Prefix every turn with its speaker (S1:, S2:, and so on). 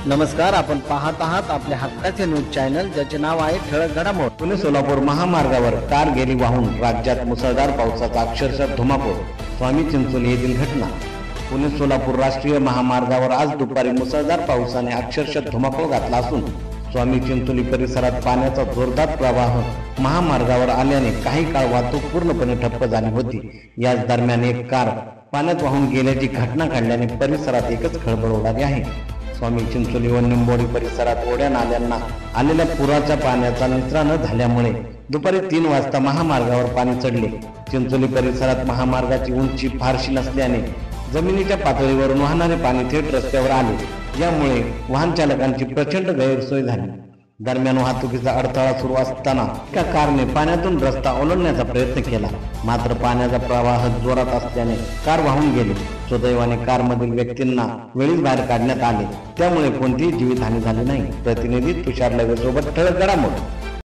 S1: नमस्कार, आपण पाहत आहात आपल्या हक्काचे न्यूज चॅनल, ज्याचे नाव आहे ठळक घडामोड।
S2: पुणे सोलापूर महामार्गावर कार गेली वाहून, राज्यात मुसळधार पावसाचा अक्षरशः धुमाकूळ। स्वामी चिंचोली येथील घटना। पुणे सोलापूर राष्ट्रीय महामार्गावर आज दुपारी मुसळधार पावसाने अक्षरशः धुमाकूळ घातला असून स्वामी चिंचोली परिसरात पाण्याचा जोरदार प्रवाह महामार्गावर आल्याने काही काळ वाहतूक पूर्णपणे ठप्प झाली होती। याच दरम्यान एक कार पाण्यात वाहून गेल्याची घटना घडल्याने परिसरात एकच खळबळ उडाली आहे। स्वामी चिंचोली व निंबोडी परिसरात ओढ्या नाल्यांना आलेल्या पुराच्या पाण्याचा निचरा न झाल्यामुळे दुपारी 3 वाजता महामार्गावर पाणी चढले। चिंचोली परिसरात महामार्गाची उंची फारशी नसल्याने जमिनीच्या पातळीवरून वाहणारे पाणी थेट रस्त्यावर आले, यामुळे वाहन चालकांची प्रचंड गैरसोय झाली। दरम्यान वाहतुकीचा अडथळा सुरू असताना एका कारने पाण्यातून रस्ता ओलांडण्याचा प्रयत्न केला, मात्र पाण्याचा प्रवाह जोरात असल्याने कार वाहून गेली। सुदैवाने कारमधील व्यक्तींना वेळीच बाहेर काढण्यात आले, त्यामुळे कोणतीही जीवितहानी झाली नाही। प्रतिनिधी तुषार लवे सोबत ठळक घडामोड।